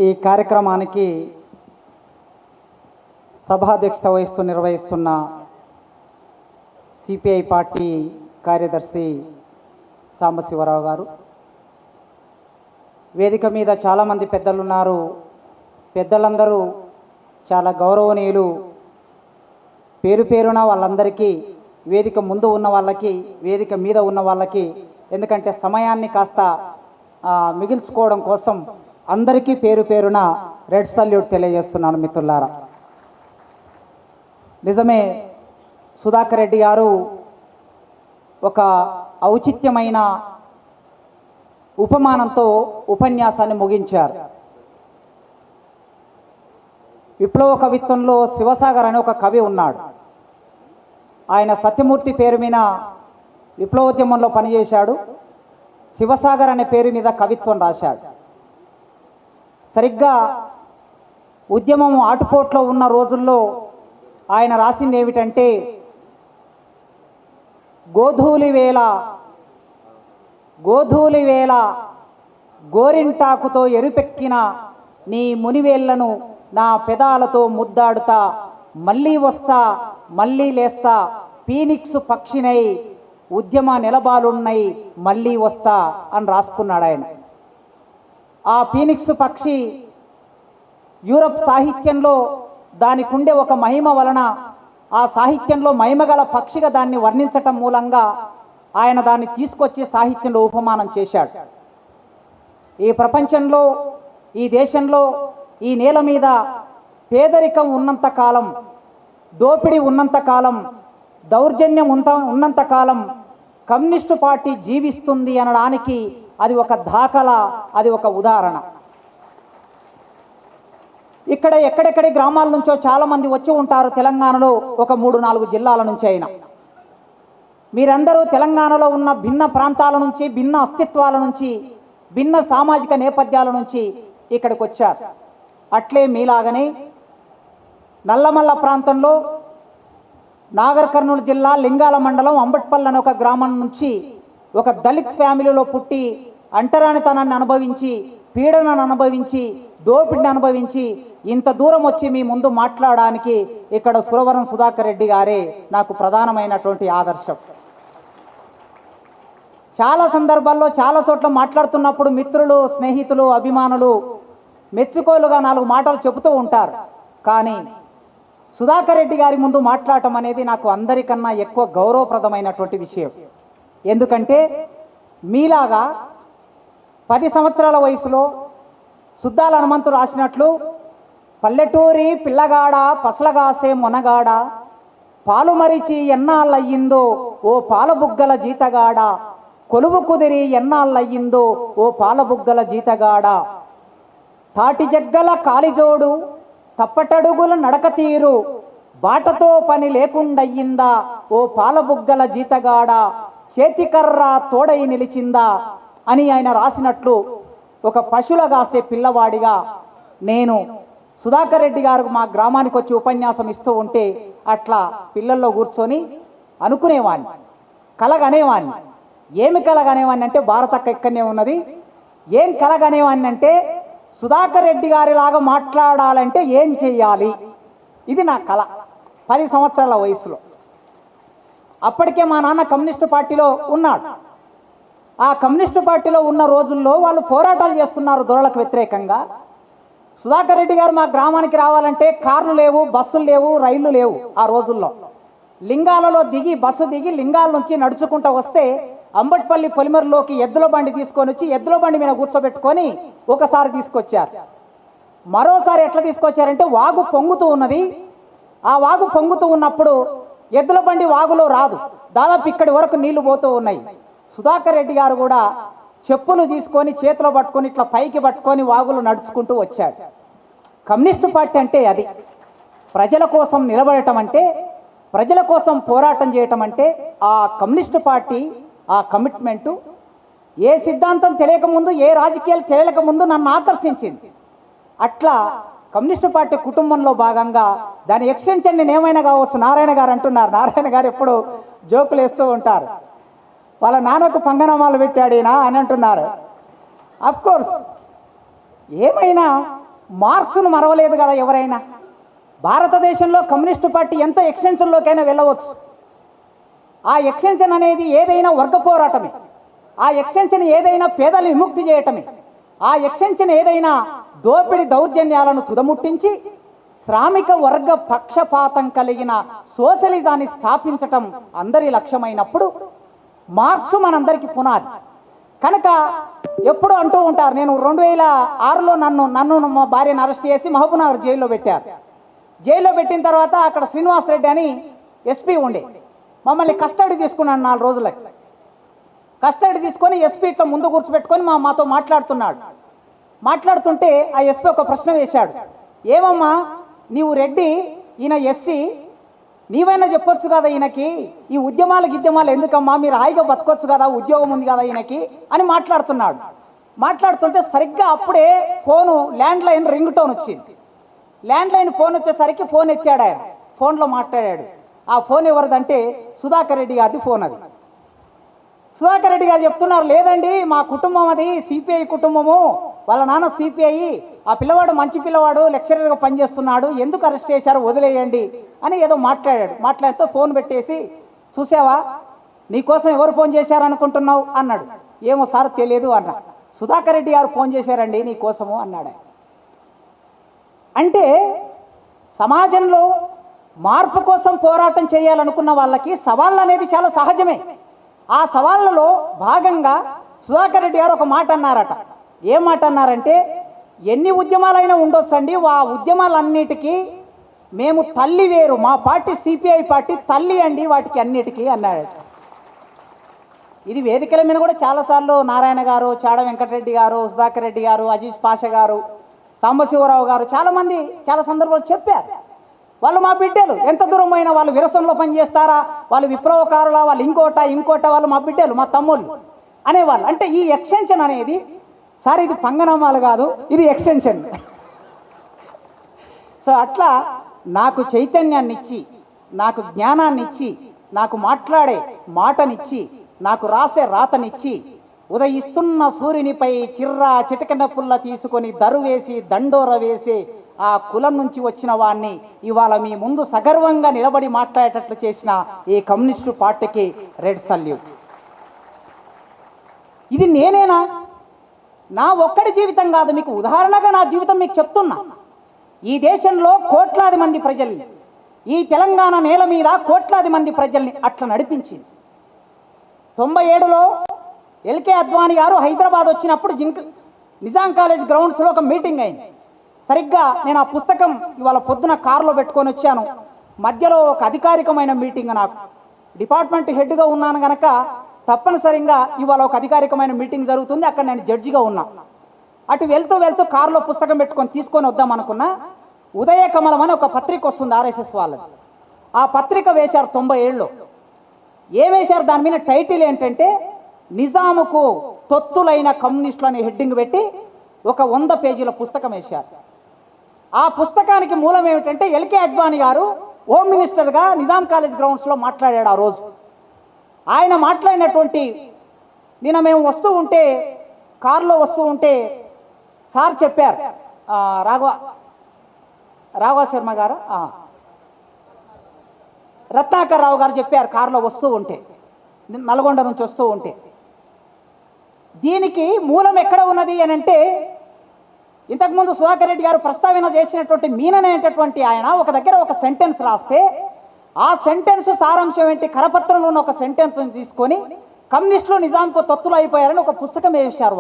ఈ కార్యక్రమానికి సభాధ్యక్షత వహిస్తూ నిర్వహిస్తున్న సిపిఐ పార్టీ కార్యదర్శి సాంబశివరావు గారు, వేదిక మీద చాలామంది పెద్దలు ఉన్నారు. పెద్దలందరూ చాలా గౌరవనీయులు. పేరు పేరున వాళ్ళందరికీ, వేదిక ముందు ఉన్న వాళ్ళకి, వేదిక మీద ఉన్న వాళ్ళకి, ఎందుకంటే సమయాన్ని కాస్త మిగిల్చుకోవడం కోసం అందరికీ పేరు పేరున రెడ్ సల్యూట్ తెలియజేస్తున్నాను మిత్రులారా. నిజమే, సుధాకర్ రెడ్డి గారు ఒక ఔచిత్యమైన ఉపమానంతో ఉపన్యాసాన్ని ముగించారు. విప్లవ కవిత్వంలో శివసాగర్ అనే ఒక కవి ఉన్నాడు. ఆయన సత్యమూర్తి పేరు మీద విప్లవోద్యమంలో పనిచేశాడు. శివసాగర్ అనే పేరు మీద కవిత్వం రాశాడు. సరిగ్గా ఉద్యమం ఆటుపోట్లో ఉన్న రోజుల్లో ఆయన రాసింది ఏమిటంటే, గోధూలి వేళ గోరింటాకుతో ఎరుపెక్కిన నీ మునివేళ్లను నా పెదాలతో ముద్దాడుతా, మళ్ళీ వస్తా మళ్ళీ లేస్తా, పీనిక్స్ పక్షినై ఉద్యమ నిలబాలున్నై మళ్ళీ వస్తా అని రాసుకున్నాడు ఆయన. ఆ పీనిక్స్ పక్షి యూరప్ సాహిత్యంలో దానికి ఉండే ఒక మహిమ వలన, ఆ సాహిత్యంలో మహిమగల పక్షిగా దాన్ని వర్ణించటం మూలంగా ఆయన దాన్ని తీసుకొచ్చి సాహిత్యంలో ఉపమానం చేశాడు. ఈ ప్రపంచంలో, ఈ దేశంలో, ఈ నేల మీద పేదరికం ఉన్నంతకాలం, దోపిడీ ఉన్నంతకాలం, దౌర్జన్యం ఉన్నంతకాలం కమ్యూనిస్టు పార్టీ జీవిస్తుంది అనడానికి అది ఒక దాఖలా, అది ఒక ఉదాహరణ. ఇక్కడ ఎక్కడెక్కడి గ్రామాల నుంచో చాలామంది వచ్చి ఉంటారు తెలంగాణలో, ఒక 3-4 జిల్లాల నుంచి అయినా. మీరందరూ తెలంగాణలో ఉన్న భిన్న ప్రాంతాల నుంచి, భిన్న అస్తిత్వాల నుంచి, భిన్న సామాజిక నేపథ్యాల నుంచి ఇక్కడికి వచ్చారు. అట్లే మీలాగనే నల్లమల్ల ప్రాంతంలో నాగర్ కర్నూలు జిల్లా లింగాల మండలం అంబట్పల్లి అనే ఒక గ్రామం నుంచి ఒక దళిత్ ఫ్యామిలీలో పుట్టి అంటరానితనాన్ని అనుభవించి, పీడనను అనుభవించి, దోపిడిని అనుభవించి ఇంత దూరం వచ్చి మీ ముందు మాట్లాడడానికి ఇక్కడ సురవరం సుధాకర్ రెడ్డి గారే నాకు ప్రధానమైనటువంటి ఆదర్శం. చాలా సందర్భాల్లో చాలా చోట్ల మాట్లాడుతున్నప్పుడు మిత్రులు, స్నేహితులు, అభిమానులు మెచ్చుకోలుగా 4 మాటలు చెబుతూ ఉంటారు. కానీ సుధాకర్ రెడ్డి గారి ముందు మాట్లాడటం అనేది నాకు అందరికన్నా ఎక్కువ గౌరవప్రదమైనటువంటి విషయం. ఎందుకంటే మీలాగా 10 సంవత్సరాల వయసులో సుద్దాల హనుమంతు రాసినట్లు, పల్లెటూరి పిల్లగాడ పసలగాసే మొనగాడ, పాలు మరిచి ఎన్నాళ్ళయ్యిందో ఓ పాలబుగ్గల జీతగాడ, కొలువు కుదిరి ఎన్నాళ్ళయ్యిందో ఓ పాలబుగ్గల జీతగాడ, తాటి జగ్గల కాలిజోడు తప్పటడుగుల నడక తీరు, బాటతో పని లేకుండయ్యిందా ఓ పాలబుగ్గల జీతగాడ, చేతికర్ర తోడై నిలిచిందా అని ఆయన రాసినట్లు, ఒక పశువుల కాసే పిల్లవాడిగా నేను సుధాకర్ రెడ్డి గారు మా గ్రామానికి వచ్చి ఉపన్యాసం ఇస్తూ ఉంటే అట్లా పిల్లల్లో కూర్చొని అనుకునేవాడిని, కలగనేవాడిని. ఏమి కలగనేవాడిని అంటే, భారతక్క ఇక్కడనే ఉన్నది, ఏం కలగనేవాడిని అంటే సుధాకర్ రెడ్డి గారిలాగా మాట్లాడాలంటే ఏం చెయ్యాలి, ఇది నా కళ 10 సంవత్సరాల వయసులో. అప్పటికే మా నాన్న కమ్యూనిస్టు పార్టీలో ఉన్నాడు. ఆ కమ్యూనిస్టు పార్టీలో ఉన్న రోజుల్లో వాళ్ళు పోరాటాలు చేస్తున్నారు దొరలకు వ్యతిరేకంగా. సుధాకర్ రెడ్డి గారు మా గ్రామానికి రావాలంటే కార్లు లేవు, బస్సులు లేవు, రైళ్లు లేవు. ఆ రోజుల్లో లింగాలలో దిగి, బస్సు దిగి లింగాల నుంచి నడుచుకుంటూ వస్తే అంబట్పల్లి పొలిమర్లోకి ఎద్దుల బండి తీసుకొని వచ్చి ఎద్దుల బండి మీద కూర్చోబెట్టుకొని ఒకసారి తీసుకొచ్చారు. మరోసారి ఎట్లా తీసుకొచ్చారంటే, వాగు పొంగుతూ ఉన్నది. ఆ వాగు పొంగుతూ ఉన్నప్పుడు ఎద్దుల బండి వాగులో రాదు, దాదాపు ఇక్కడి వరకు నీళ్లు పోతూ ఉన్నాయి. సుధాకర్ రెడ్డి గారు కూడా చెప్పులు తీసుకొని చేతిలో పట్టుకొని ఇట్లా పైకి పట్టుకొని వాగులు నడుచుకుంటూ వచ్చాడు. కమ్యూనిస్టు పార్టీ అంటే అది. ప్రజల కోసం నిలబడటం అంటే, ప్రజల కోసం పోరాటం చేయటం అంటే ఆ కమ్యూనిస్టు పార్టీ, ఆ కమిట్మెంటు ఏ సిద్ధాంతం తెలియకముందు, ఏ రాజకీయాలు తెలియకముందు నన్ను ఆకర్షించింది. అట్లా కమ్యూనిస్టు పార్టీ కుటుంబంలో భాగంగా దాని ఎక్స్టెన్షన్ నేను ఏమైనా కావచ్చు. నారాయణ గారు అంటున్నారు, నారాయణ గారు ఎప్పుడు జోకులు వేస్తూ ఉంటారు, వాళ్ళ నాన్నకు పంగనామాలు పెట్టాడినా అని అంటున్నారు. అఫ్కోర్స్ ఏమైనా మార్క్స్ను మరవలేదు కదా ఎవరైనా. భారతదేశంలో కమ్యూనిస్టు పార్టీ ఎంత ఎక్స్టెన్షన్లోకైనా వెళ్ళవచ్చు. ఆ ఎక్స్టెన్షన్ అనేది ఏదైనా వర్గ పోరాటమే, ఆ ఎక్స్టెన్షన్ ఏదైనా పేదలు విముక్తి చేయటమే, ఆ ఎక్స్టెన్షన్ ఏదైనా దోపిడి దౌర్జన్యాలను తుదముట్టించి శ్రామిక వర్గ పక్షపాతం కలిగిన సోషలిజాన్ని స్థాపించటం అందరి లక్ష్యమైనప్పుడు మార్క్స్ మనందరికీ పునాది. కనుక ఎప్పుడు అంటూ ఉంటారు, నేను 2006లో నన్ను మా భార్యను అరెస్ట్ చేసి మహబూబ్నగర్ జైల్లో పెట్టారు. జైల్లో పెట్టిన తర్వాత అక్కడ శ్రీనివాస్ రెడ్డి అని ఎస్పీ ఉండే, మమ్మల్ని కస్టడీ తీసుకున్నాడు 4 రోజులకి. కస్టడీ తీసుకొని ఎస్పీ ఇట్లా ముందు కూర్చోబెట్టుకొని మాతో మాట్లాడుతున్నాడు. మాట్లాడుతుంటే ఆ ఎస్పీ ఒక ప్రశ్న వేశాడు, ఏమమ్మా నీవు రెడ్డి, ఈయన ఎస్సీ, నీవైనా చెప్పొచ్చు కదా ఈయనకి, ఈ ఉద్యమాలు ఎందుకమ్మా, మీరు హాయిగా బతకొచ్చు కదా, ఉద్యోగం ఉంది కదా ఈయనకి అని మాట్లాడుతున్నాడు. మాట్లాడుతుంటే సరిగ్గా అప్పుడే phone land line ring tone వచ్చింది. ల్యాండ్ లైన్ ఫోన్ వచ్చేసరికి ఫోన్ ఎత్తాడు ఆయన, ఫోన్లో మాట్లాడాడు. ఆ ఫోన్ ఎవరిదంటే సుధాకర్ రెడ్డి గారిది ఫోన్. అది సుధాకర్ రెడ్డి గారు చెప్తున్నారు, లేదండి మా కుటుంబం అది సిపిఐ కుటుంబము, వాళ్ళ నాన్న సిపిఐ, ఆ పిల్లవాడు మంచి పిల్లవాడు, లెక్చరర్గా పనిచేస్తున్నాడు, ఎందుకు అరెస్ట్ చేశారు వదిలేయండి అని ఏదో మాట్లాడాడు. మాట్లాడితే ఫోన్ పెట్టేసి, చూసావా నీకోసం ఎవరు ఫోన్ చేశారనుకుంటున్నావు అన్నాడు. ఏమో సార్ తెలియదు అన్నా. సుధాకర్ రెడ్డి గారు ఫోన్ చేశారండి నీకోసము అన్నాడు. అంటే సమాజంలో మార్పు కోసం పోరాటం చేయాలనుకున్న వాళ్ళకి సవాళ్ళు అనేది చాలా సహజమే. ఆ సవాళ్ళలో భాగంగా సుధాకర్ రెడ్డి గారు ఒక మాట అన్నారట. ఏం మాట అన్నారంటే, ఎన్ని ఉద్యమాలైనా ఉండొచ్చండి, ఆ ఉద్యమాలన్నిటికీ మేము తల్లి వేరు, మా పార్టీ సిపిఐ పార్టీ తల్లి అండి వాటికి అన్నిటికీ అన్నాడు. ఇది వేదికల మీద కూడా చాలాసార్లు నారాయణ గారు, చాడ వెంకటరెడ్డి గారు, సుధాకర్ రెడ్డి గారు, అజీజ్ పాషా గారు, సాంబశివరావు గారు చాలామంది చాలా సందర్భాలు చెప్పారు. వాళ్ళు మా బిడ్డలు, ఎంత దూరం అయినా వాళ్ళు విరసంలో పనిచేస్తారా, వాళ్ళు విప్లవకారులా, వాళ్ళు ఇంకోట వాళ్ళు మా బిడ్డలు, మా తమ్ముళ్ళు అనేవాళ్ళు. అంటే ఈ ఎక్స్టెన్షన్ అనేది, సార్ ఇది పంగనామాలు కాదు, ఇది ఎక్స్టెన్షన్. సో అట్లా నాకు చైతన్యాన్ని ఇచ్చి, నాకు జ్ఞానాన్ని ఇచ్చి, నాకు మాట్లాడే మాటనిచ్చి, నాకు రాసే రాతనిచ్చి, ఉదయిస్తున్న సూర్యునిపై చిటికెన పుల్ల తీసుకొని దరువేసి దండోర వేసి ఆ కులం నుంచి వచ్చిన వాడిని ఇవాళ మీ ముందు సగర్వంగా నిలబడి మాట్లాడేటట్లు చేసిన ఈ కమ్యూనిస్టు పార్టీకి రెడ్ సల్యూట్. ఇది నేనేనా, నా ఒక్కడి జీవితం కాదు, మీకు ఉదాహరణగా నా జీవితం మీకు చెప్తున్నా. ఈ దేశంలో కోట్లాది మంది ప్రజల్ని, ఈ తెలంగాణ నేల మీద కోట్లాది మంది ప్రజల్ని అట్లా నడిపించింది. 97లో ఎల్కే అద్వానీ గారు హైదరాబాద్ వచ్చినప్పుడు నిజాం కాలేజ్ గ్రౌండ్స్లో ఒక మీటింగ్ అయింది. సరిగ్గా నేను ఆ పుస్తకం ఇవాళ పొద్దున కారులో పెట్టుకొని వచ్చాను. మధ్యలో ఒక అధికారికమైన మీటింగ్, నాకు డిపార్ట్మెంట్ హెడ్గా ఉన్నాను కనుక తప్పనిసరిగా ఇవాళ ఒక అధికారికమైన మీటింగ్ జరుగుతుంది, అక్కడ నేను జడ్జిగా ఉన్నా. అటు వెళ్తూ కారులో పుస్తకం పెట్టుకొని తీసుకొని వద్దాం అనుకున్నా. ఉదయ కమలం అని ఒక పత్రిక వస్తుంది ఆర్ఎస్ఎస్ వాళ్ళది. ఆ పత్రిక వేశారు 97లో. ఏం వేశారు, దాని మీద టైటిల్ ఏంటంటే నిజాముకు తొత్తులైన కమ్యూనిస్టులు అనే హెడ్డింగ్ పెట్టి ఒక 100 పేజీల పుస్తకం వేశారు. ఆ పుస్తకానికి మూలం ఏమిటంటే, ఎల్కే అద్వానీ గారు హోమ్ మినిస్టర్గా నిజాం కాలేజ్ గ్రౌండ్స్లో మాట్లాడాడు. ఆ రోజు ఆయన మాట్లాడినటువంటి, నిన్న మేము కారులో వస్తూ ఉంటే సార్ చెప్పారు, రాఘవ శర్మ గారు, రత్నాకర్ రావు గారు చెప్పారు కారులో వస్తూ ఉంటే, నల్గొండ నుంచి వస్తూ ఉంటే, దీనికి మూలం ఎక్కడ ఉన్నది అని అంటే, ఇంతకుముందు సుధాకర్ రెడ్డి గారు ప్రస్తావన చేసినటువంటి మీననేటటువంటి ఆయన ఒక దగ్గర ఒక సెంటెన్స్ రాస్తే, ఆ సెంటెన్స్ సారాంశం ఏంటి, కరపత్రంలో ఉన్న ఒక సెంటెన్స్ తీసుకొని కమ్యూనిస్టులు నిజాంకు తొత్తులు అయిపోయారని ఒక పుస్తకం వేశారు.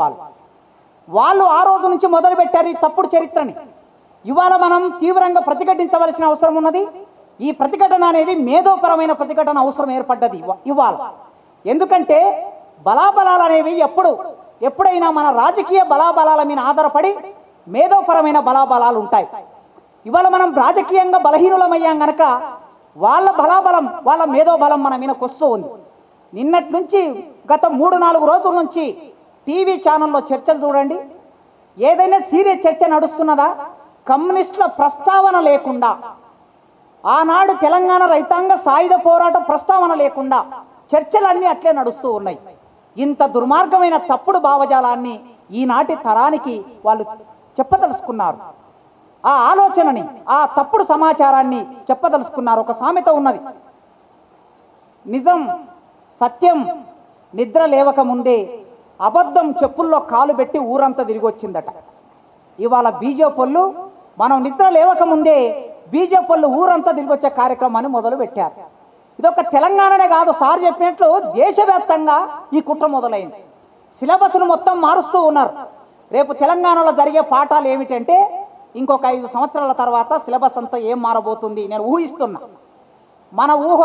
వాళ్ళు ఆ రోజు నుంచి మొదలుపెట్టారు ఈ తప్పుడు చరిత్రని. ఇవాళ మనం తీవ్రంగా ప్రతిఘటించవలసిన అవసరం ఉన్నది. ఈ ప్రతిఘటన అనేది మేధోపరమైన ప్రతిఘటన అవసరం ఏర్పడ్డది ఇవాళ. ఎందుకంటే బలాబలాలు అనేవి ఎప్పుడైనా మన రాజకీయ బలాబలాల మీద ఆధారపడి మేధోపరమైన బలాబలాలు ఉంటాయి. ఇవాళ మనం రాజకీయంగా బలహీనులమయ్యాం గనక వాళ్ళ బలాబలం, వాళ్ళ మేధోబలం మన మీదకి వస్తూ ఉంది. నిన్నటి నుంచి గత 3-4 రోజుల నుంచి టీవీ ఛానల్లో చర్చలు చూడండి, ఏదైనా సీరియస్ చర్చ నడుస్తున్నదా? కమ్యూనిస్టుల ప్రస్తావన లేకుండా, ఆనాడు తెలంగాణ రైతాంగ సాయుధ పోరాట ప్రస్తావన లేకుండా చర్చలన్నీ అట్లే నడుస్తూ ఉన్నాయి. ఇంత దుర్మార్గమైన తప్పుడు భావజాలాన్ని ఈనాటి తరానికి వాళ్ళు చెప్పదలుచుకున్నారు. ఆ ఆలోచనని, ఆ తప్పుడు సమాచారాన్ని చెప్పదలుచుకున్నారు. ఒక సామెత ఉన్నది, నిజం సత్యం నిద్ర లేవక ముందే అబద్ధం చెప్పుల్లో కాలు పెట్టి ఊరంతా తిరిగి వచ్చిందట. ఇవాళ బీజేపీలు మనం నిద్ర లేవక ముందే బీజేపీలు ఊరంతా తిరిగి వచ్చే కార్యక్రమాన్ని మొదలు పెట్టారు. ఇదొక తెలంగాణనే కాదు, సార్ చెప్పినట్లు దేశవ్యాప్తంగా ఈ కుట్ర మొదలైంది. సిలబస్ను మొత్తం మారుస్తూ ఉన్నారు. రేపు తెలంగాణలో జరిగే పాఠాలు ఏమిటంటే ఇంకొక 5 సంవత్సరాల తర్వాత సిలబస్ అంతా ఏం మారబోతుంది నేను ఊహిస్తున్నా. మన ఊహ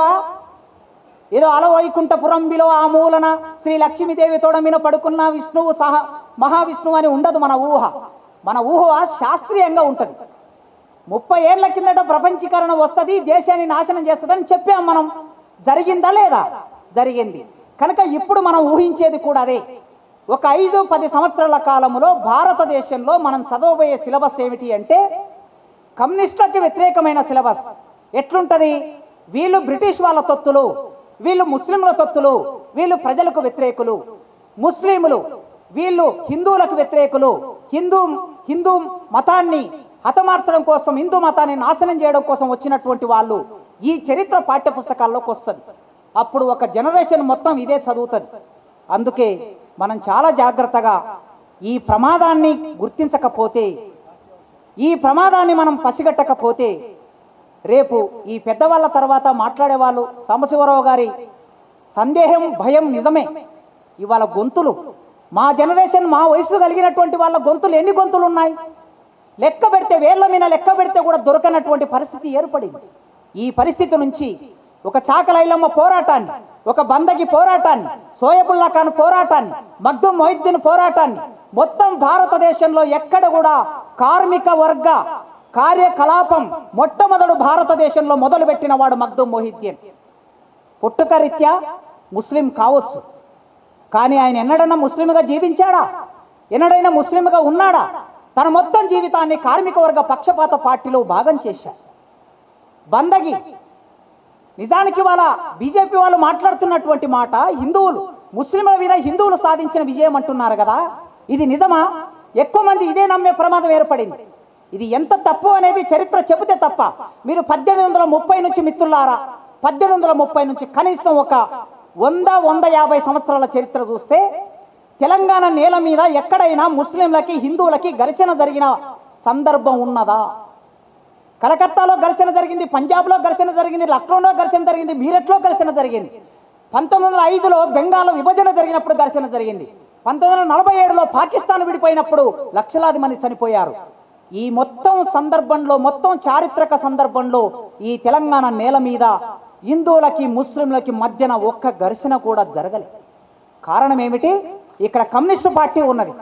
ఏదో అలవైకుంఠపురంబిలో ఆ మూలన శ్రీ లక్ష్మీదేవి తోడ మీద పడుకున్న విష్ణువు సహా మహావిష్ణువు అని ఉండదు మన ఊహ. మన ఊహ శాస్త్రీయంగా ఉంటుంది. 30 ఏళ్ల కిందట ప్రపంచీకరణ వస్తుంది, దేశాన్ని నాశనం చేస్తుందని చెప్పాం మనం. జరిగిందా లేదా? జరిగింది. కనుక ఇప్పుడు మనం ఊహించేది కూడా అదే. ఒక 5-10 సంవత్సరాల కాలంలో భారతదేశంలో మనం చదవబోయే సిలబస్ ఏమిటి అంటే కమ్యూనిస్టులకి వ్యతిరేకమైన సిలబస్. ఎట్లుంటది? వీళ్ళు బ్రిటిష్ వాళ్ళ తొత్తులు, వీళ్ళు ముస్లింల తొత్తులు, వీళ్ళు ప్రజలకు వ్యతిరేకులు. ముస్లింలు వీళ్ళు హిందువులకు వ్యతిరేకులు, హిందూ మతాన్ని హతమార్చడం కోసం, హిందూ మతాన్ని నాశనం చేయడం కోసం వచ్చినటువంటి వాళ్ళు ఈ చరిత్ర పాఠ్య పుస్తకాల్లోకి వస్తుంది. అప్పుడు ఒక జనరేషన్ మొత్తం ఇదే చదువుతుంది. అందుకే మనం చాలా జాగ్రత్తగా ఈ ప్రమాదాన్ని గుర్తించకపోతే, ఈ ప్రమాదాన్ని మనం పసిగట్టకపోతే రేపు ఈ పెద్దవాళ్ళ తర్వాత మాట్లాడే వాళ్ళు సాంబశివరావు గారి సందేహం భయం నిజమే. ఇవాళ గొంతులు మా జనరేషన్, మా వయసు కలిగినటువంటి వాళ్ళ గొంతులు ఎన్ని గొంతులు ఉన్నాయి? లెక్క పెడితే, వేళ్ల మీద లెక్క పెడితే కూడా దొరకనటువంటి పరిస్థితి ఏర్పడింది. ఈ పరిస్థితి నుంచి ఒక చాకలైలమ్మ పోరాటాన్ని, ఒక బందగి పోరాటాన్ని, సోయబుల్లా ఖాన్ పోరాటాన్ని, మగ్దుమ్ మొహిద్దీన్ పోరాటాన్ని మొత్తం భారతదేశంలో ఎక్కడ కూడా కార్మిక వర్గ కార్యకలాపం మొట్టమొదటి భారతదేశంలో మొదలుపెట్టిన వాడు మగ్దుమ్ మొహిద్దీన్. పుట్టుక రీత్యా ముస్లిం కావచ్చు, కానీ ఆయన ఎన్నడైనా ముస్లింగా జీవించాడా? ఎన్నడైనా ముస్లింగా ఉన్నాడా? తన మొత్తం జీవితాన్ని కార్మిక వర్గ పక్షపాత పార్టీలో భాగం చేశాడు. బందగి నిజానికి వాళ్ళ బీజేపీ వాళ్ళు మాట్లాడుతున్నటువంటి మాట హిందువులు ముస్లింల మీద హిందువులు సాధించిన విజయం అంటున్నారు కదా, ఇది నిజమా? ఎక్కువ మంది ఇదే నమ్మే ప్రమాదం ఏర్పడింది. ఇది ఎంత తప్పు అనేది చరిత్ర చెబితే తప్ప. మీరు 1830 నుంచి మిత్రులారా, 1830 నుంచి కనీసం ఒక 100-150 సంవత్సరాల చరిత్ర చూస్తే తెలంగాణ నేల మీద ఎక్కడైనా ముస్లింలకి హిందువులకి ఘర్షణ జరిగిన సందర్భం ఉన్నదా? కలకత్తాలో ఘర్షణ జరిగింది, పంజాబ్లో ఘర్షణ జరిగింది, లక్నోలో ఘర్షణ జరిగింది, మీరట్లో ఘర్షణ జరిగింది. 1905లో బెంగాల్ విభజన జరిగినప్పుడు ఘర్షణ జరిగింది. 1947లో పాకిస్తాన్ విడిపోయినప్పుడు లక్షలాది మంది చనిపోయారు. ఈ మొత్తం సందర్భంలో, మొత్తం చారిత్రక సందర్భంలో ఈ తెలంగాణ నేల మీద హిందువులకి ముస్లింలకి మధ్యన ఒక్క ఘర్షణ కూడా జరగలేదు. కారణం ఏమిటి? ఇక్కడ కమ్యూనిస్టు పార్టీ ఉన్నది,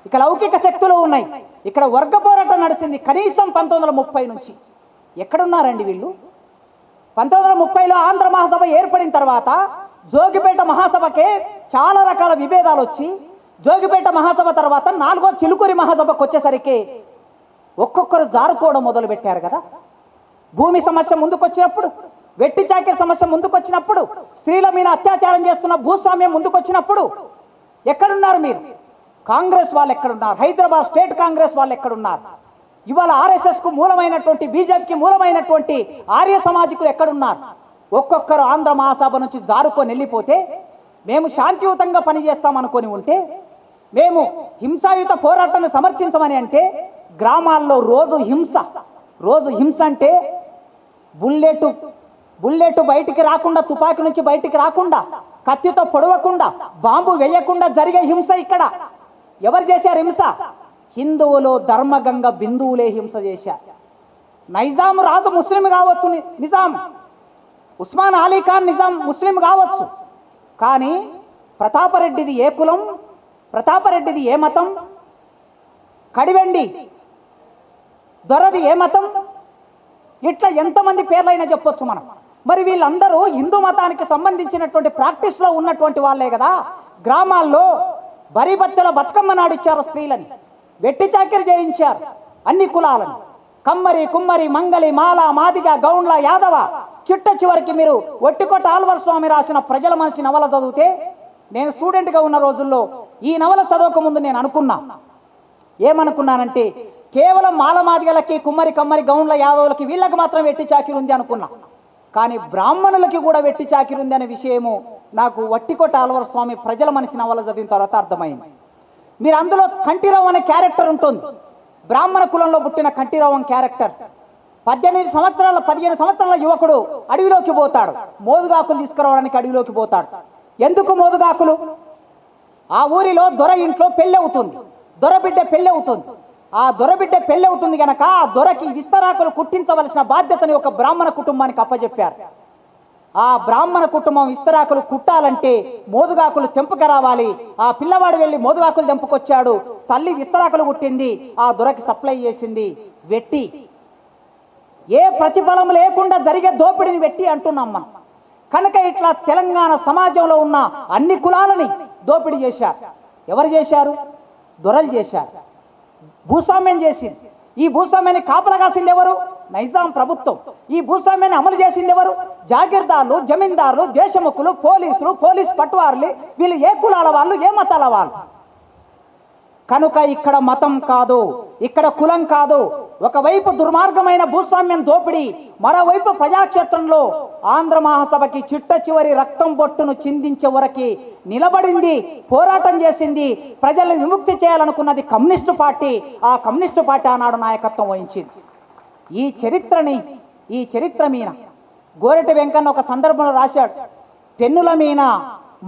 ఇక్కడ లౌకిక శక్తులు ఉన్నాయి, ఇక్కడ వర్గ పోరాటం నడిచింది కనీసం 1930 నుంచి. ఎక్కడున్నారండి వీళ్ళు? 1930లో ఆంధ్ర మహాసభ ఏర్పడిన తర్వాత జోగిపేట మహాసభకే చాలా రకాల విభేదాలు వచ్చి, జోగిపేట మహాసభ తర్వాత 4వ చిలుకూరి మహాసభకు వచ్చేసరికి ఒక్కొక్కరు జారుకోవడం మొదలు పెట్టారు కదా. భూమి సమస్య ముందుకొచ్చినప్పుడు, వెట్టి చాకిరి సమస్య ముందుకొచ్చినప్పుడు, స్త్రీల మీద అత్యాచారం చేస్తున్న భూస్వామ్యం ముందుకొచ్చినప్పుడు ఎక్కడున్నారు మీరు? కాంగ్రెస్ వాళ్ళు ఎక్కడున్నారు? హైదరాబాద్ స్టేట్ కాంగ్రెస్ వాళ్ళు ఎక్కడున్నారు? ఇవాళ ఆర్ఎస్ఎస్కు మూలమైనటువంటి, బీజేపీకి మూలమైనటువంటి ఆర్య సమాజికులు ఎక్కడున్నారు? ఒక్కొక్కరు ఆంధ్ర మహాసభ నుంచి జారుకొని వెళ్ళిపోతే, మేము శాంతియుతంగా పనిచేస్తామనుకొని ఉంటే, మేము హింసాయుత పోరాటాన్ని సమర్థించమని అంటే గ్రామాల్లో రోజు హింస అంటే బుల్లెట్ బయటికి రాకుండా, తుపాకీ నుంచి బయటికి రాకుండా, కత్తితో పొడవకుండా, బాంబు వేయకుండా జరిగే హింస ఇక్కడ. ఎవరు చేశారు హింస? హిందువులు ధర్మగంగ బిందువులే హింస చేశారు. నైజాం రాజు ముస్లిం కావచ్చు, నిజాం ఉస్మాన్ అలీ ఖాన్ నిజాం ముస్లిం కావచ్చు, కానీ ప్రతాపరెడ్డిది ఏ కులం? ప్రతాపరెడ్డిది ఏ మతం? కడివెండి దొరది ఏ మతం? ఇట్లా ఎంతమంది పేర్లైనా చెప్పొచ్చు మనం. మరి వీళ్ళందరూ హిందూ మతానికి సంబంధించినటువంటి ప్రాక్టీస్లో ఉన్నటువంటి వాళ్ళే కదా. గ్రామాల్లో బరిబత్తెల బతుకమ్మ నాడిచ్చారు, స్త్రీలని వెట్టి చాకిరి చేయించారు, అన్ని కులాలను, కమ్మరి కుమ్మరి మంగలి మాల మాదిగ గౌండ్ల యాదవ, చిట్ట చివరికి మీరు ఒట్టికొట్ట ఆల్వర్ స్వామి రాసిన ప్రజల మనిషి నవల చదివితే, నేను స్టూడెంట్గా ఉన్న రోజుల్లో ఈ నవల చదవక ముందు నేను ఏమనుకున్నానంటే కేవలం మాలమాదిగలకి కుమ్మరి కమ్మరి గౌండ్ల యాదవులకి వీళ్ళకి మాత్రం వెట్టి చాకిరి ఉంది అనుకున్నా. కానీ బ్రాహ్మణులకి కూడా వెట్టి చాకిరి ఉంది అనే విషయము నాకు వట్టికోట ఆళ్వార్ స్వామి ప్రజల మనిషి నవల చదివిన తర్వాత అర్థమైంది. మీరు అందులో కంఠీరావు అనే క్యారెక్టర్ ఉంటుంది. బ్రాహ్మణ కులంలో పుట్టిన కంఠీరావు అనే క్యారెక్టర్ 15 సంవత్సరాల యువకుడు అడవిలోకి పోతాడు. మోదుగాకులు తీసుకురావడానికి అడవిలోకి పోతాడు. ఎందుకు మోదుగాకులు? ఆ ఊరిలో దొర ఇంట్లో పెళ్ళి అవుతుంది, దొరబిడ్డ పెళ్ళి అవుతుంది. ఆ దొరబిడ్డ పెళ్ళి అవుతుంది గనక ఆ దొరకి విస్తరాకులు కుట్టించవలసిన బాధ్యతని ఒక బ్రాహ్మణ కుటుంబానికి అప్పచెప్పారు. ఆ బ్రాహ్మణ కుటుంబం విస్తరాకులు కుట్టాలంటే మోదుగాకులు తెంపుక రావాలి. ఆ పిల్లవాడు వెళ్ళి మోదుగాకులు తెంపుకొచ్చాడు. తల్లి విస్తరాకులు కుట్టింది, ఆ దొరకి సప్లై చేసింది. వెట్టి, ఏ ప్రతిఫలం లేకుండా జరిగే దోపిడిని వెట్టి అంటున్నాం మనం. కనుక ఇట్లా తెలంగాణ సమాజంలో ఉన్న అన్ని కులాలని దోపిడీ చేశారు. ఎవరు చేశారు? దొరలు చేశారు. భూస్వామ్యం చేసింది. ఈ భూస్వామ్యాన్ని కాపలగాసింది ఎవరు? నైజాం ప్రభుత్వం. ఈ భూస్వామ్యాన్ని అమలు చేసింది ఎవరు? జాగీర్దారులు, జమీందారులు, దేశముఖులు, పోలీసులు, పోలీస్ పట్వార్లు. వీళ్ళు ఏ కులాల వాళ్ళు, ఏ మతాల వాళ్ళు? కనుక ఇక్కడ మతం కాదు, ఇక్కడ కులం కాదు. ఒకవైపు దుర్మార్గమైన భూస్వామ్యం దోపిడీ, మరోవైపు ప్రజాక్షేత్రంలో ఆంధ్ర మహాసభకి చిట్ట చివరి రక్తం బొట్టును చిందించే వరకు నిలబడింది, పోరాటం చేసింది. ప్రజలను విముక్తి చేయాలనుకున్నది కమ్యూనిస్టు పార్టీ. ఆ కమ్యూనిస్టు పార్టీ ఆనాడు నాయకత్వం వహించింది. ఈ చరిత్ర మీన గోరెటి వెంకన్న ఒక సందర్భంలో రాశాడు, పెన్నుల మీన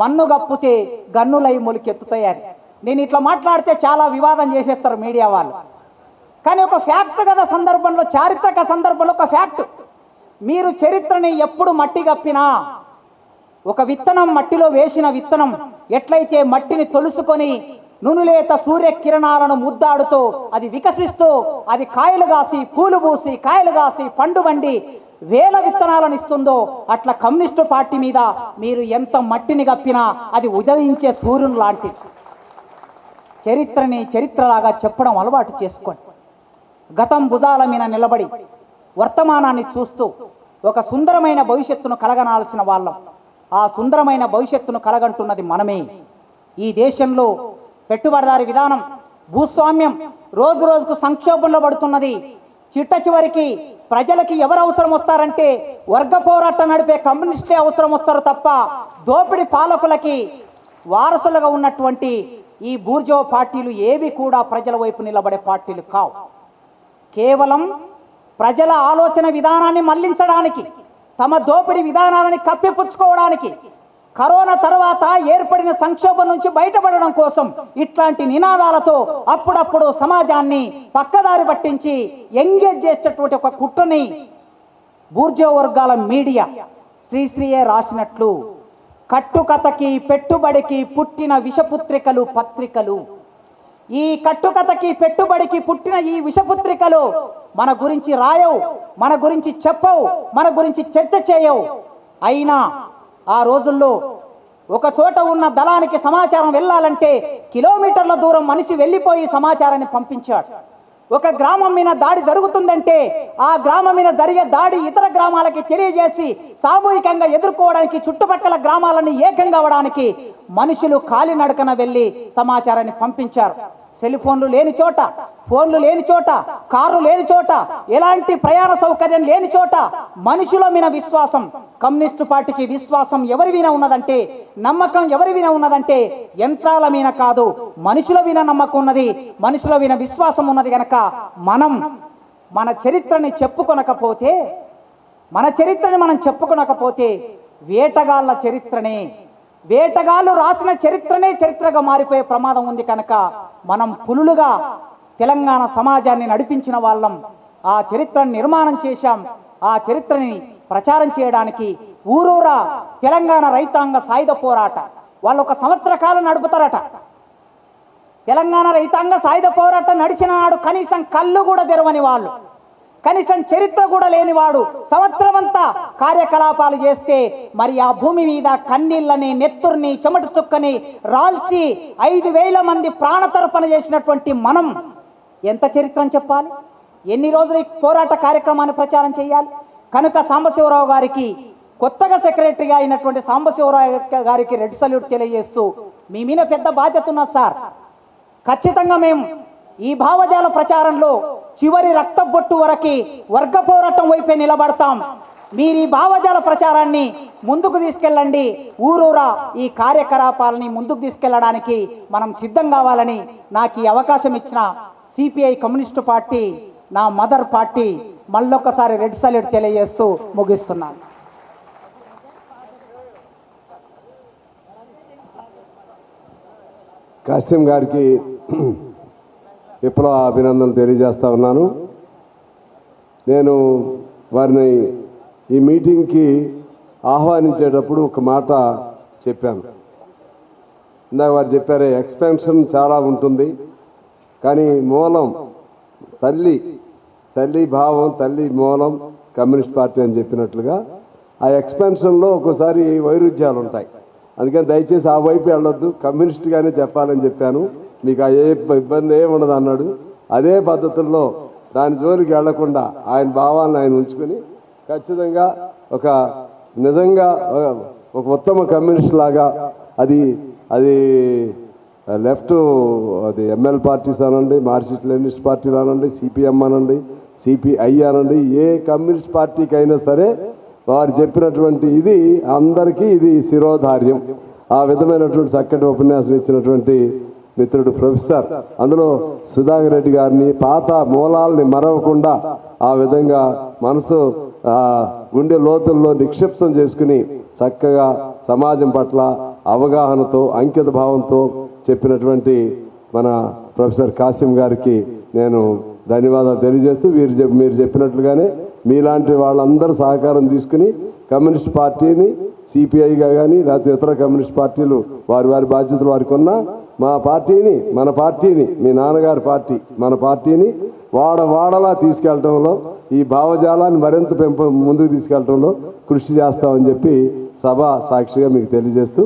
మన్ను గప్పుతే గన్నులై మొలికెత్తుతాయని. నేను ఇట్లా మాట్లాడితే చాలా వివాదం చేసేస్తారు మీడియా వాళ్ళు. కానీ ఒక ఫ్యాక్ట్ కదా, సందర్భంలో చారిత్రక సందర్భంలో ఒక ఫ్యాక్ట్. మీరు చరిత్రని ఎప్పుడు మట్టి గప్పినా, ఒక విత్తనం మట్టిలో వేసిన విత్తనం ఎట్లయితే మట్టిని తొలుసుకొని నునులేత సూర్యకిరణాలను ముద్దాడుతూ అది వికసిస్తూ అది కాయలు కాసి పూలు పూసి కాయలు కాసి పండు వండి వేల విత్తనాలను ఇస్తుందో, అట్లా కమ్యూనిస్టు పార్టీ మీద మీరు ఎంత మట్టిని గప్పినా అది ఉదయించే సూర్యుని లాంటిది. చరిత్రని చరిత్రలాగా చెప్పడం అలవాటు చేసుకోండి. గతం భుజాల మీద నిలబడి వర్తమానాన్ని చూస్తూ ఒక సుందరమైన భవిష్యత్తును కలగనాల్సిన వాళ్ళం. ఆ సుందరమైన భవిష్యత్తును కలగంటున్నది మనమే. ఈ దేశంలో పెట్టుబడిదారి విధానం, భూస్వామ్యం రోజు రోజుకు సంక్షోభంలో పడుతున్నది. చిట్ట చివరికి ప్రజలకి ఎవరు అవసరం వస్తారంటే వర్గ పోరాటం నడిపే కమ్యూనిస్టులే అవసరం వస్తారు తప్ప దోపిడి పాలకులకి వారసులుగా ఉన్నటువంటి ఈ బూర్జో పార్టీలు ఏవి కూడా ప్రజల వైపు నిలబడే పార్టీలు కావు. కేవలం ప్రజల ఆలోచన విధానాన్ని మళ్లించడానికి, తమ దోపిడీ విధానాలని కప్పిపుచ్చుకోవడానికి, కరోనా తర్వాత ఏర్పడిన సంక్షోభం నుంచి బయటపడడం కోసం ఇట్లాంటి నినాదాలతో అప్పుడప్పుడు సమాజాన్ని పక్కదారి పట్టించి ఎంగేజ్ చేసేటటువంటి ఒక కుట్రని బూర్జో వర్గాల మీడియా శ్రీశ్రీయే రాసినట్లు కట్టుకథకి పెట్టుబడికి పుట్టిన విషపుత్రికలు పత్రికలు. ఈ కట్టుకథకి పెట్టుబడికి పుట్టిన ఈ విషపుత్రికలు మన గురించి రాయవు, మన గురించి చెప్పవు, మన గురించి చర్చ చేయవు. అయినా ఆ రోజుల్లో ఒక చోట ఉన్న దళానికి సమాచారం వెళ్ళాలంటే కిలోమీటర్ల దూరం మనిషి వెళ్ళిపోయి సమాచారాన్ని పంపించాడు. ఒక గ్రామం మీద దాడి జరుగుతుందంటే ఆ గ్రామం మీద జరిగే దాడి ఇతర గ్రామాలకి తెలియజేసి సామూహికంగా ఎదుర్కోవడానికి చుట్టుపక్కల గ్రామాలని ఏకంగా అవడానికి మనుషులు కాలినడకన వెళ్ళి సమాచారాన్ని పంపించారు. సెల్ ఫోన్లు లేని చోట, ఫోన్లు లేని చోట, కారు లేని చోట, ఎలాంటి ప్రయాణ సౌకర్యం లేని చోట మనుషుల మీద విశ్వాసం, కమ్యూనిస్టు పార్టీకి విశ్వాసం ఎవరి మీద ఉన్నదంటే, నమ్మకం ఎవరి మీద ఉన్నదంటే యంత్రాల మీద కాదు, మనుషుల మీద నమ్మకం ఉన్నది, మనుషుల మీద విశ్వాసం ఉన్నది. గనక మనం మన చరిత్రని చెప్పుకొనకపోతే వేటగాళ్ళ చరిత్రనే, వేటగాళ్ళు రాసిన చరిత్రనే చరిత్రగా మారిపోయే ప్రమాదం ఉంది. కనుక మనం పులులుగా తెలంగాణ సమాజాన్ని నడిపించిన వాళ్ళం, ఆ చరిత్రను నిర్మాణం చేశాం. ఆ చరిత్రని ప్రచారం చేయడానికి ఊరూరా తెలంగాణ రైతాంగ సాయుధ పోరాట వాళ్ళు 1 సంవత్సర కాలం నడుపుతారట. తెలంగాణ రైతాంగ సాయుధ పోరాటం నడిచిన నాడు కనీసం కళ్ళు కూడా తెరవని వాళ్ళు, కనీసం చరిత్ర కూడా లేనివాడు సంవత్సరమంతా కార్యకలాపాలు చేస్తే మరి ఆ భూమి మీద కన్నీళ్ళని, నెత్తుర్ని, చెమట చుక్కని రాల్చి 5,000 మంది ప్రాణతర్పణ చేసినటువంటి మనం ఎంత చరిత్రను చెప్పాలి? ఎన్ని రోజులు ఈ పోరాట కార్యక్రమాన్ని ప్రచారం చేయాలి? కనుక సాంబశివరావు గారికి, కొత్తగా సెక్రటరీగా అయినటువంటి సాంబశివరావు గారికి రెడ్ సల్యూట్ తెలియజేస్తూ, మీ మీద పెద్ద బాధ్యత ఉన్నది సార్. ఖచ్చితంగా మేము ఈ భావజాల ప్రచారంలో చివరి రక్తబొట్టు వరకు వర్గ పోరాటం వైపే నిలబడతాం. మీరు ఈ భావజాల ప్రచారాన్ని ముందుకు తీసుకెళ్ళండి. ఊరూరా ఈ కార్యకలాపాలని ముందుకు తీసుకెళ్ళడానికి మనం సిద్ధం కావాలని నాకు ఈ అవకాశం ఇచ్చిన సిపిఐ కమ్యూనిస్టు పార్టీ, నా మదర్ పార్టీ, మళ్ళొక్కసారి రెడ్ సల్యూట్ తెలియజేస్తూ ముగిస్తున్నాను. కాసిం గారికి విప్లవ అభినందనలు తెలియజేస్తా ఉన్నాను. నేను వారిని ఈ మీటింగ్కి ఆహ్వానించేటప్పుడు ఒక మాట చెప్పాను. ఇందాక వారు చెప్పారే, ఎక్స్పెన్షన్ చాలా ఉంటుంది, కానీ మూలం తల్లి భావం, తల్లి మూలం కమ్యూనిస్ట్ పార్టీ అని చెప్పినట్లుగా ఆ ఎక్స్పెన్షన్లో ఒక్కోసారి వైరుధ్యాలు ఉంటాయి. అందుకని దయచేసి ఆ వైపు వెళ్ళొద్దు, కమ్యూనిస్ట్గానే చెప్పాలని చెప్పాను. మీకు ఏ ఇబ్బంది ఏముండదు అన్నాడు. అదే పద్ధతుల్లో దాని జోలికి వెళ్లకుండా ఆయన భావాలను ఆయన ఉంచుకొని ఖచ్చితంగా నిజంగా ఒక ఉత్తమ కమ్యూనిస్ట్ లాగా అది లెఫ్ట్, అది ఎంఎల్ పార్టీస్ అనండి, మార్క్సిస్ట్ లెనినిస్ట్ పార్టీలు అనండి, సిపిఎం అనండి, సిపిఐ అనండి, ఏ కమ్యూనిస్ట్ పార్టీకి అయినా సరే వారు చెప్పినటువంటి ఇది అందరికీ ఇది శిరోధార్యం. ఆ విధమైనటువంటి చక్కటి ఉపన్యాసం ఇచ్చినటువంటి మిత్రుడు ప్రొఫెసర్, అందులో సుధాకర్ రెడ్డి గారిని పాత మూలాల్ని మరవకుండా ఆ విధంగా మనసు గుండె లోతుల్లో నిక్షిప్తం చేసుకుని చక్కగా సమాజం పట్ల అవగాహనతో అంకిత భావంతో చెప్పినటువంటి మన ప్రొఫెసర్ కాసిం గారికి నేను ధన్యవాదాలు తెలియజేస్తూ మీరు చెప్పినట్లుగానే మీలాంటి వాళ్ళందరూ సహకారం తీసుకుని కమ్యూనిస్ట్ పార్టీని సిపిఐగా కానీ లేకపోతే ఇతర కమ్యూనిస్ట్ పార్టీలు వారి బాధ్యతలు వారికి ఉన్నా మన పార్టీని మీ నాన్నగారి పార్టీ మన పార్టీని వాడలా తీసుకెళ్లడంలో, ఈ భావజాలాన్ని మరింత ముందుకు తీసుకెళ్లడంలో కృషి చేస్తామని చెప్పి సభ సాక్షిగా మీకు తెలియజేస్తూ